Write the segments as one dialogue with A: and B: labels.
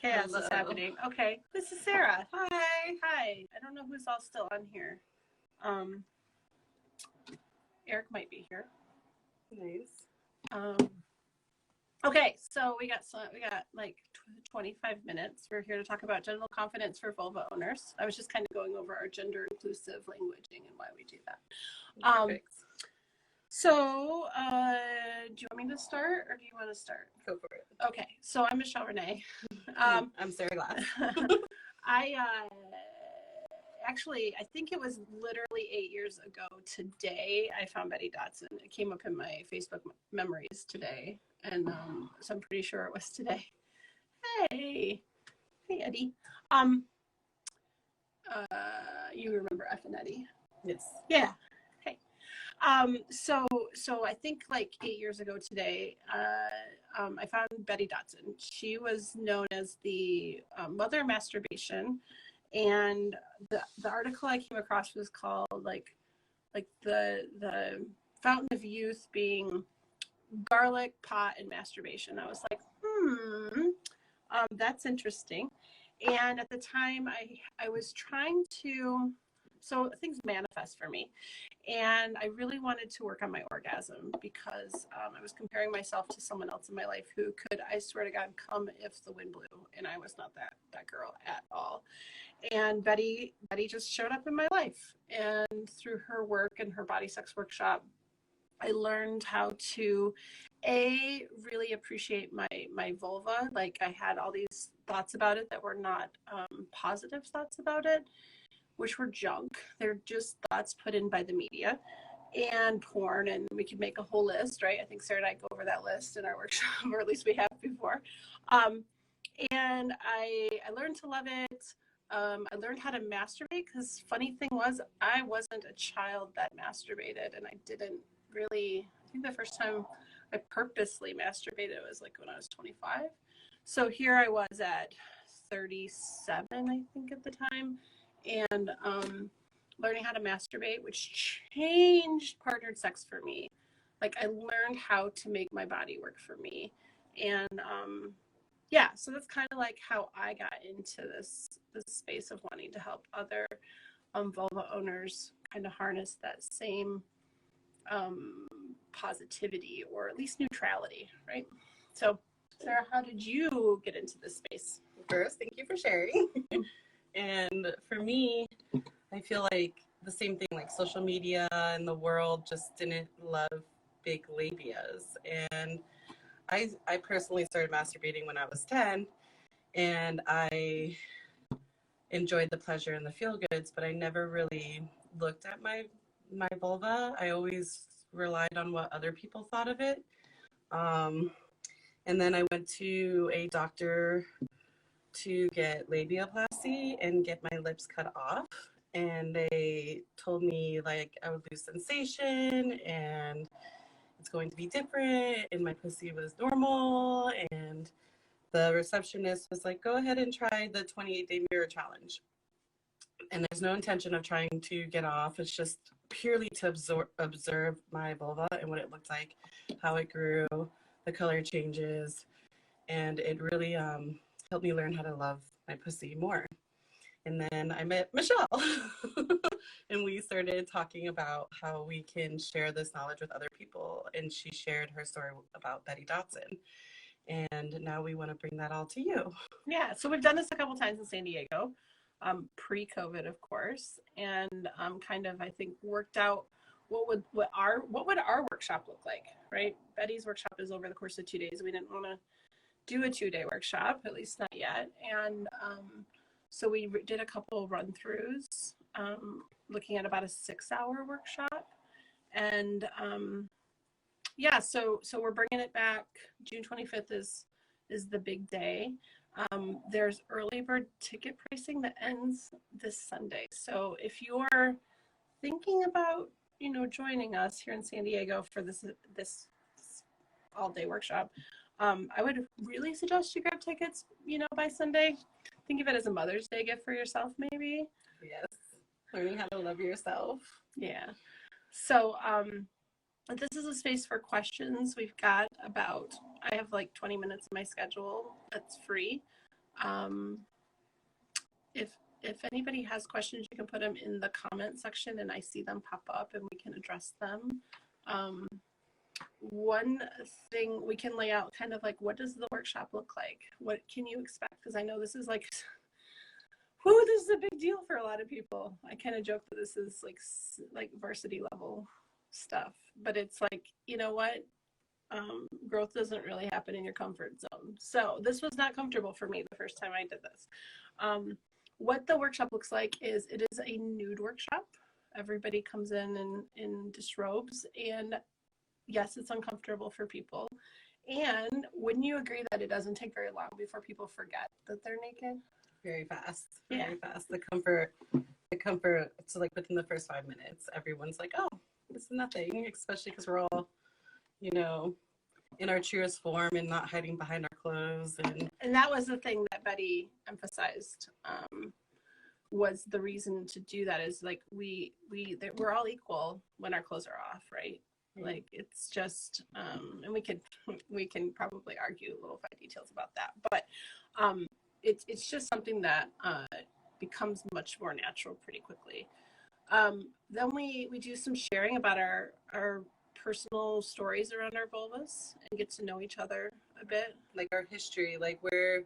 A: chaos is happening. Okay, this is Sarah.
B: Hi.
A: Hi. I don't know who's all still on here. Eric might be here.
B: Nice.
A: Okay, so we got like 25 minutes. We're here to talk about genital confidence for vulva owners. I was just kind of going over our gender inclusive languaging and why we do that.
B: Perfect.
A: So, do you want me to start or do you want to start?
B: Go for it.
A: Okay, so I'm Michelle Renee.
B: I'm Sarah Glass.
A: Actually, I think it was literally 8 years ago today, I found Betty Dodson. It came up in my Facebook memories today, and so I'm pretty sure it was today. Hey, Eddie. You remember F and Eddie?
B: Yes.
A: Yeah. Hey. So I think like 8 years ago today, I found Betty Dodson. She was known as the mother of masturbation. And the article I came across was called like the fountain of youth being garlic, pot, and masturbation. I was like, that's interesting. And at the time, I was trying to, so things manifest for me, and I really wanted to work on my orgasm because I was comparing myself to someone else in my life who could, I swear to God, come if the wind blew, and I was not that girl at all. And Betty just showed up in my life, and through her work and her body sex workshop, I learned how to really appreciate my vulva. Like I had all these thoughts about it that were not positive thoughts about it, which were junk. They're just thoughts put in by the media and porn, and we could make a whole list, right? I think Sarah and I go over that list in our workshop, or at least we have before. And I learned to love it. I learned how to masturbate because funny thing was I wasn't a child that masturbated, and I didn't really, I think the first time I purposely masturbated was like when I was 25. So here I was at 37, I think at the time, and learning how to masturbate, which changed partnered sex for me. Like I learned how to make my body work for me. And yeah, so that's kind of like how I got into this space of wanting to help other vulva owners kind of harness that same positivity, or at least neutrality, right? So, Sarah, how did you get into this space?
B: First, thank you for sharing. And for me, I feel like the same thing, like social media and the world just didn't love big labias. And I personally started masturbating when I was 10, and I enjoyed the pleasure and the feel goods, but I never really looked at my vulva. I always relied on what other people thought of it. And then I went to a doctor to get labiaplasty and get my lips cut off. And they told me like I would lose sensation and it's going to be different, and my pussy was normal, and the receptionist was like, go ahead and try the 28-day mirror challenge. And there's no intention of trying to get off. It's just purely to observe my vulva and what it looked like, how it grew, the color changes, and it really helped me learn how to love my pussy more. And then I met Michelle, and we started talking about how we can share this knowledge with other people. And she shared her story about Betty Dodson. And now we want to bring that all to you.
A: Yeah, so we've done this a couple times in San Diego, pre-COVID, of course, and kind of, I think, worked out what would our workshop look like, right? Betty's workshop is over the course of 2 days. We didn't want to do a 2-day workshop, at least not yet, and so we did a couple run-throughs, looking at about a 6-hour workshop. And yeah, so we're bringing it back. June 25th is the big day. There's Earlybird ticket pricing that ends this Sunday. So if you're thinking about, joining us here in San Diego for this all-day workshop, I would really suggest you grab tickets, by Sunday. Think of it as a Mother's Day gift for yourself, maybe.
B: Yes. Learning how to love yourself.
A: Yeah. So this is a space for questions. I have like 20 minutes in my schedule that's free. If anybody has questions, you can put them in the comment section and I see them pop up and we can address them. One thing we can lay out kind of like, what does the workshop look like? What can you expect? Because I know this is like, this is a big deal for a lot of people. I kind of joke that this is like varsity level stuff, but it's like, you know what? Growth doesn't really happen in your comfort zone. So this was not comfortable for me the first time I did this. What the workshop looks like is it is a nude workshop. Everybody comes in disrobes, and yes, it's uncomfortable for people. And wouldn't you agree that it doesn't take very long before people forget that they're naked?
B: Very fast. Very fast. The comfort, it's like within the first 5 minutes, everyone's like, oh, it's nothing, especially because we're all, in our truest form and not hiding behind our clothes.
A: And that was the thing that Betty emphasized, was the reason to do that is like, we're all equal when our clothes are off, right? Like it's just, and we can probably argue little fine details about that, but it's just something that becomes much more natural pretty quickly. Then we do some sharing about our personal stories around our vulvas and get to know each other a bit,
B: like our history, like where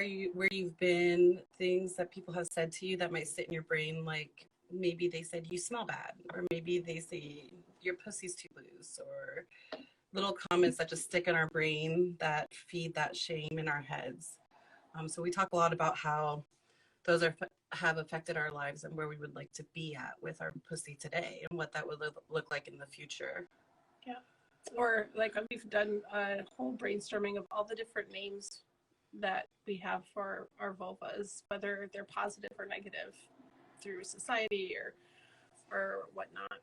B: you've been, things that people have said to you that might sit in your brain, like maybe they said you smell bad, or maybe they say your pussy's too loose, or little comments that just stick in our brain that feed that shame in our heads. So we talk a lot about how those have affected our lives and where we would like to be at with our pussy today and what that would look like in the future.
A: Yeah. Or like we've done a whole brainstorming of all the different names that we have for our vulvas, whether they're positive or negative through society or whatnot.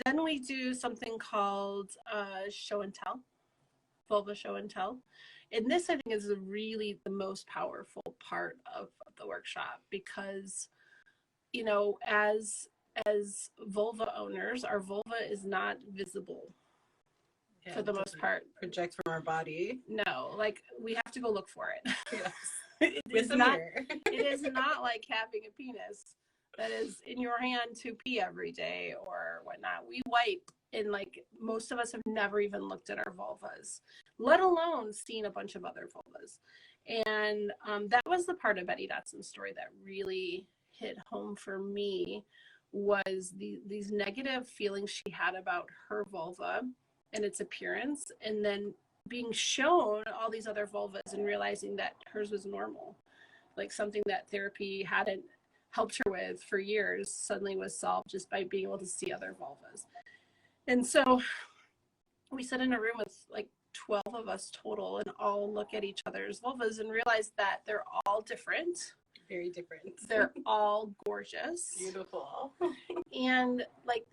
A: Then we do something called show and tell, vulva show and tell. And this, I think, is really the most powerful part of the workshop because, as vulva owners, our vulva is not visible for the most part.
B: Project from our body.
A: No, like we have to go look for it.
B: Yes.
A: It is not like having a penis that is in your hand to pee every day or whatnot. We wipe, and like most of us have never even looked at our vulvas, let alone seen a bunch of other vulvas. And that was the part of Betty Dotson's story that really hit home for me, was these negative feelings she had about her vulva and its appearance, and then being shown all these other vulvas and realizing that hers was normal, like something that therapy hadn't helped her with for years suddenly was solved just by being able to see other vulvas. And so we sit in a room with like 12 of us total and all look at each other's vulvas and realize that they're all different.
B: Very different.
A: They're all gorgeous.
B: Beautiful.
A: And like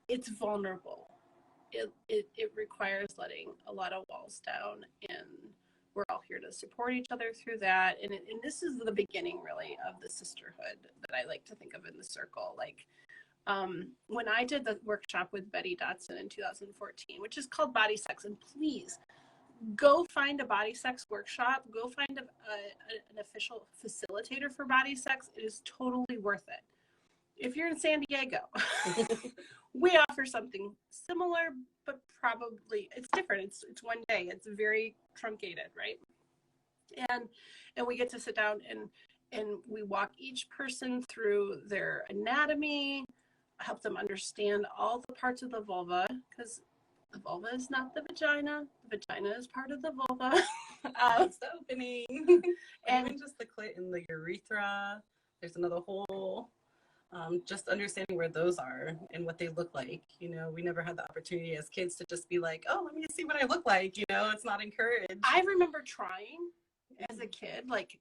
A: it's vulnerable. It requires letting a lot of walls down, and we're all here to support each other through that. And this is the beginning really of the sisterhood that I like to think of in the circle. Like when I did the workshop with Betty Dodson in 2014, which is called Body Sex, and please go find a body sex workshop, go find an official facilitator for body sex. It is totally worth it. If you're in San Diego, we offer something similar, but probably it's different. It's one day. It's very truncated, right? And we get to sit down and we walk each person through their anatomy, help them understand all the parts of the vulva, because the vulva is not the vagina. The vagina is part of the vulva.
B: It's the opening. And even just the clit and the urethra. There's another hole. Just understanding where those are and what they look like. We never had the opportunity as kids to just be like, oh, let me see what I look like. It's not encouraged.
A: I remember trying as a kid, like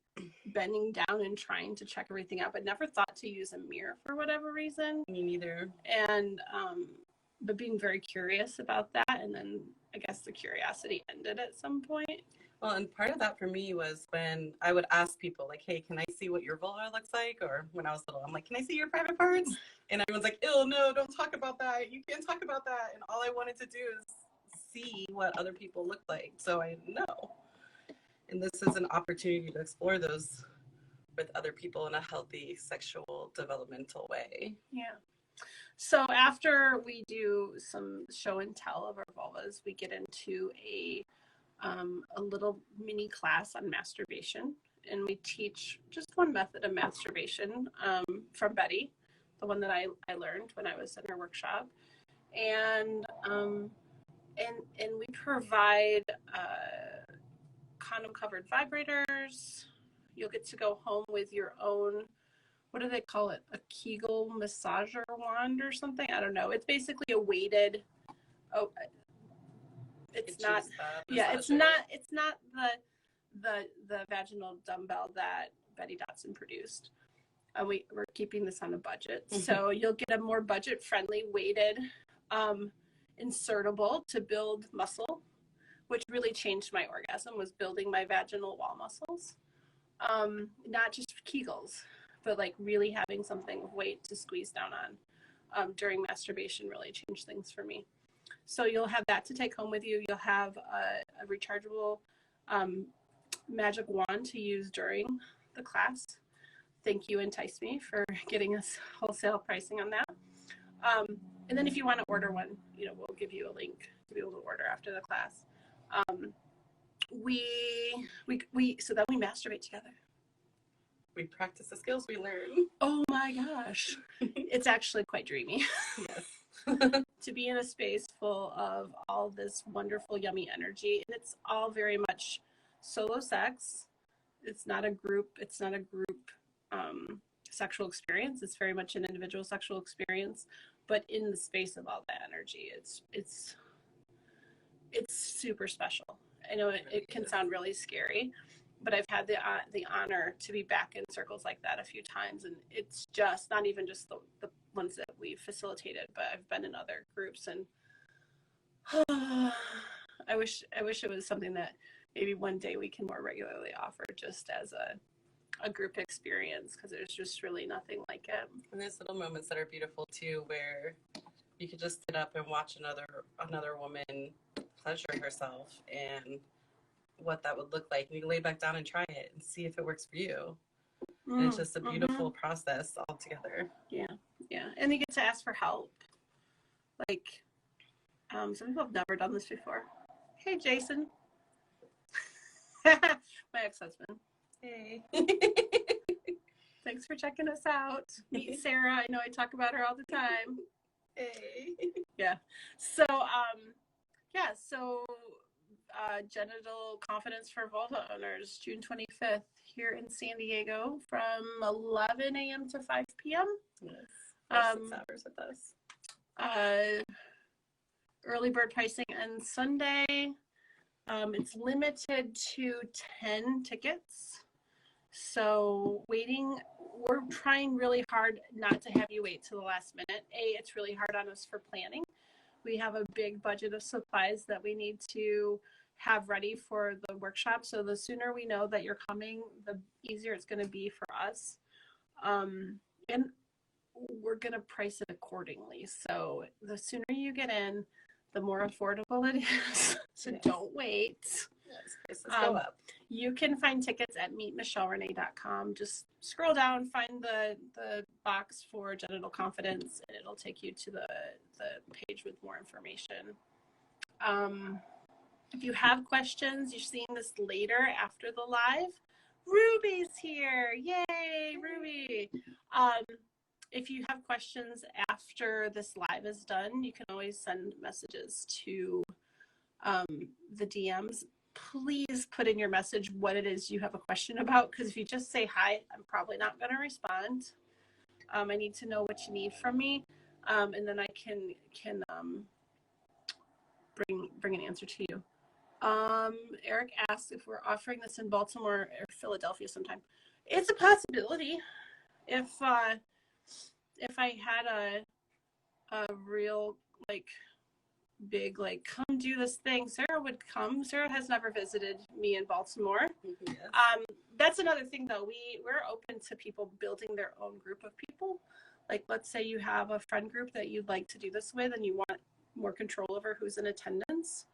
A: bending down and trying to check everything out, but never thought to use a mirror for whatever reason.
B: Me neither.
A: And, but being very curious about that. And then I guess the curiosity ended at some point.
B: Well, and part of that for me was when I would ask people like, hey, can I see what your vulva looks like? Or when I was little, I'm like, can I see your private parts? And everyone's like, ew, no, don't talk about that. You can't talk about that. And all I wanted to do is see what other people look like, so I know. And this is an opportunity to explore those with other people in a healthy sexual developmental way.
A: Yeah. So after we do some show and tell of our vulvas, we get into a little mini class on masturbation, and we teach just one method of masturbation from Betty, the one that I learned when I was in her workshop, and we provide condom covered vibrators. You'll get to go home with your own, what do they call it? A Kegel massager wand or something? I don't know. It's basically a weighted, it's not the vaginal dumbbell that Betty Dodson produced. We're keeping this on a budget. So you'll get a more budget friendly weighted insertable to build muscle, which really changed my orgasm, was building my vaginal wall muscles. Not just Kegels, but like really having something of weight to squeeze down on during masturbation really changed things for me. So you'll have that to take home with you. You'll have a rechargeable magic wand to use during the class. Thank you, Entice Me, for getting us wholesale pricing on that. And then if you want to order one, we'll give you a link to be able to order after the class. So that we masturbate together.
B: We practice the skills we learn.
A: Oh my gosh. It's actually quite dreamy.
B: Yes.
A: To be in a space full of all this wonderful, yummy energy. And it's all very much solo sex. It's not a group sexual experience. It's very much an individual sexual experience, but in the space of all that energy, it's super special. I know it can sound really scary, but I've had the honor to be back in circles like that a few times, and it's just not even just the ones that we've facilitated, but I've been in other groups, and I wish it was something that maybe one day we can more regularly offer just as a group experience, because there's just really nothing like it.
B: And there's little moments that are beautiful too, where you could just sit up and watch another woman pleasure herself and what that would look like. And you can lay back down and try it and see if it works for you. And it's just a beautiful process altogether.
A: Yeah. And you get to ask for help. Like, some people have never done this before. Hey, Jason. My ex-husband.
B: Hey.
A: Thanks for checking us out. Meet Sarah. I know I talk about her all the time.
B: Hey.
A: Yeah. So, Genital Confidence for Vulva Owners, June 25th here in San Diego from 11 a.m. to 5 p.m.
B: Yes. 6 hours with us.
A: Earlybird pricing on Sunday. It's limited to 10 tickets. So we're trying really hard not to have you wait till the last minute. It's really hard on us for planning. We have a big budget of supplies that we need to have ready for the workshop. So the sooner we know that you're coming, the easier it's going to be for us. And we're going to price it accordingly. So the sooner you get in, the more affordable it is. So don't wait.
B: Yes, let's go up.
A: You can find tickets at meetmichellerenee.com. Just scroll down, find the box for Genital Confidence, and it'll take you to the page with more information. If you have questions, you're seeing this later after the live. Ruby's here. Yay, Ruby. If you have questions after this live is done, you can always send messages to the DMs. Please put in your message what it is you have a question about, because if you just say hi, I'm probably not going to respond. I need to know what you need from me, and then I can bring an answer to you. Eric asked if we're offering this in Baltimore or Philadelphia sometime. It's a possibility. If I had a real big come do this thing, Sarah would come. Sarah has never visited me in Baltimore.
B: Yes.
A: That's another thing though. We're open to people building their own group of people. Like, let's say you have a friend group that you'd like to do this with and you want more control over who's in attendance.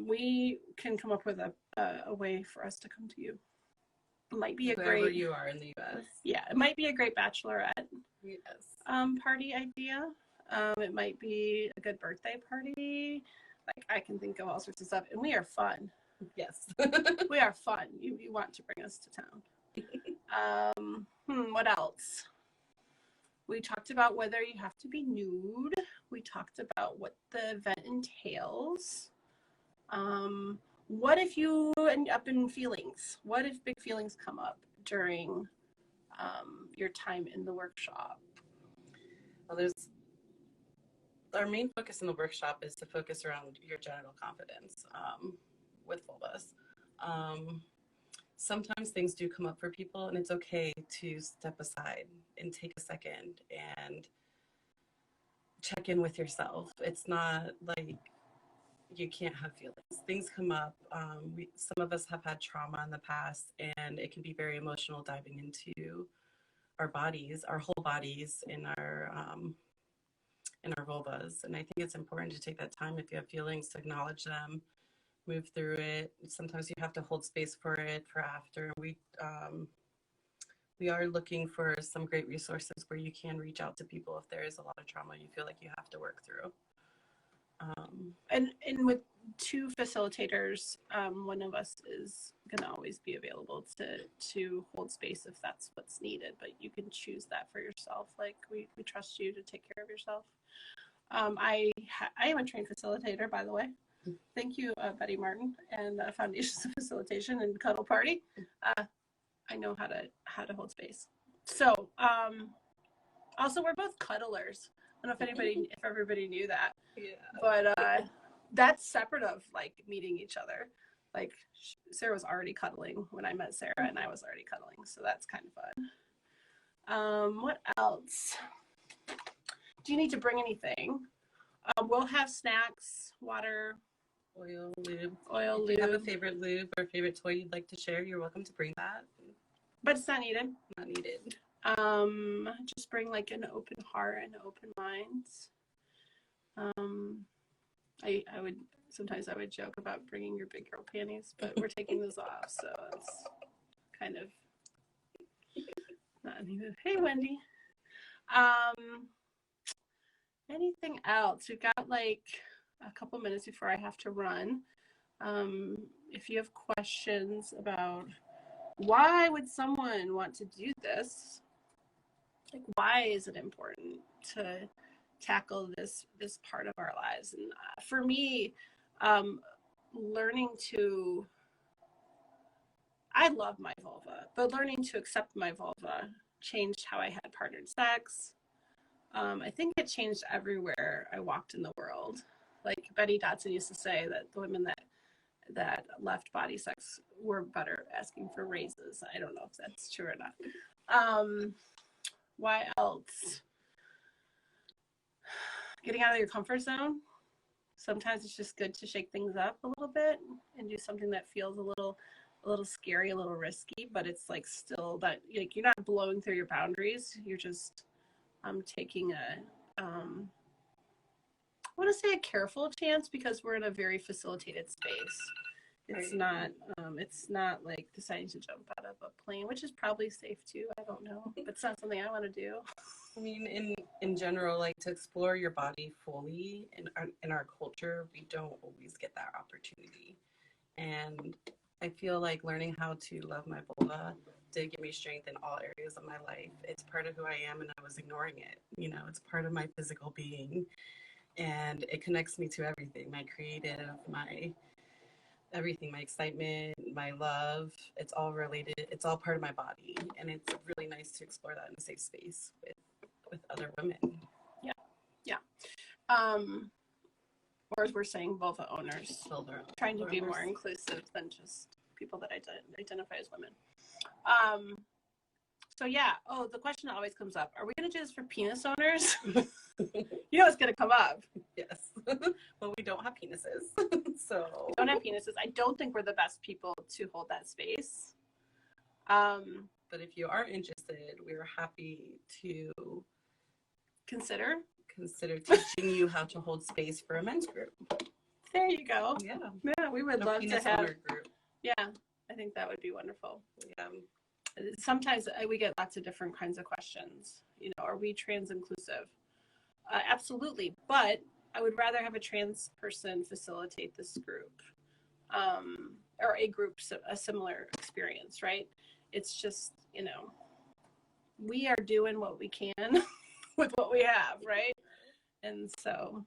A: We can come up with a way for us to come to you. It might be
B: wherever you are in the U.S.
A: Yeah, it might be a great bachelorette party idea. It might be a good birthday party. Like, I can think of all sorts of stuff, and we are fun.
B: Yes.
A: We are fun. You want to bring us to town. What else? We talked about whether you have to be nude. We talked about what the event entails. What if you end up in feelings? What if big feelings come up during your time in the workshop?
B: Well, our main focus in the workshop is to focus around your genital confidence with vulvas. Sometimes things do come up for people, and it's okay to step aside and take a second and check in with yourself. It's not like you can't have feelings. Things come up. Some of us have had trauma in the past, and it can be very emotional diving into our bodies, our whole bodies, in our vulvas. And I think it's important to take that time, if you have feelings, to acknowledge them, move through it. Sometimes you have to hold space for it for after. We are looking for some great resources where you can reach out to people if there is a lot of trauma you feel like you have to work through.
A: And with two facilitators, one of us is going to always be available to hold space if that's what's needed, but you can choose that for yourself. Like, we trust you to take care of yourself. I am a trained facilitator, by the way. Thank you, Betty Martin and Foundations of Facilitation and Cuddle Party. I know how to hold space. So, also, we're both cuddlers. I don't know if everybody knew that.
B: Yeah.
A: But that's separate of like meeting each other. Like, Sarah was already cuddling when I met Sarah, and I was already cuddling, so that's kind of fun. What else? Do you need to bring anything? We'll have snacks, water,
B: oil, lube.
A: If
B: you have a favorite lube or favorite toy you'd like to share, you're welcome to bring that.
A: But it's not needed.
B: Not needed.
A: Just bring like an open heart and open mind. I would joke about bringing your big girl panties, but we're taking those off, so it's kind of not even. Hey, Wendy. Anything else? We've got like a couple minutes before I have to run. If you have questions about why would someone want to do this, like, why is it important to tackle this part of our lives? And for me, I love my vulva, but learning to accept my vulva changed how I had partnered sex. I think it changed everywhere I walked in the world. Like Betty Dodson used to say that the women that left body sex were better asking for raises. I don't know if that's true or not. Why else? Getting out of your comfort zone. Sometimes it's just good to shake things up a little bit and do something that feels a little scary, a little risky, but it's like still that, like, you're not blowing through your boundaries. You're just taking I want to say a careful chance, because we're in a very facilitated space. It's not like deciding to jump out of a plane, which is probably safe too. I don't know, but it's not something I want to do.
B: I mean, in general, like, to explore your body fully in our culture, we don't always get that opportunity. And I feel like learning how to love my vulva did give me strength in all areas of my life. It's part of who I am, and I was ignoring it. You know, it's part of my physical being, and it connects me to everything, my creative, my everything, my excitement, my love. It's all related. It's all part of my body, and it's really nice to explore that in a safe space with other women.
A: Yeah. Or as we're saying, vulva owners. Trying to be more inclusive than just people that identify as women. So yeah. Oh, the question always comes up: are we going to do this for penis owners? You know it's going to come up.
B: Yes. Well, we don't have penises, so
A: we don't have penises. I don't think we're the best people to hold that space.
B: But if you are interested, we're happy to consider teaching you how to hold space for a men's group.
A: There you go.
B: Yeah.
A: Yeah, we would love to
B: penis
A: have.
B: owner group.
A: Yeah, I think that would be wonderful.
B: Yeah.
A: Sometimes we get lots of different kinds of questions. You know, are we trans inclusive? Absolutely, but I would rather have a trans person facilitate this group, or a group, a similar experience, right? It's just, you know, we are doing what we can with what we have, right? And so,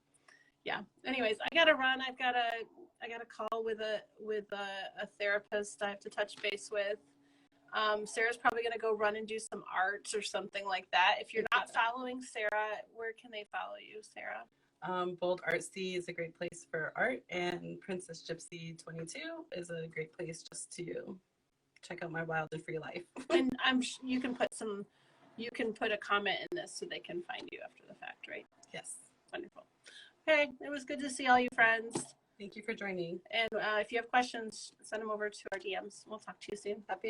A: yeah. Anyways, I gotta run. I got a call with a therapist I have to touch base with. Sarah's probably gonna go run and do some art or something like that. If you're not following Sarah, where can they follow you, Sarah?
B: Bold Artsy is a great place for art, and Princess Gypsy 22 is a great place just to check out my wild and free life.
A: And you can put a comment in this so they can find you after the fact, right?
B: Yes.
A: Wonderful. Okay, it was good to see all you friends.
B: Thank you for joining.
A: And if you have questions, send them over to our DMs. We'll talk to you soon.
B: Happy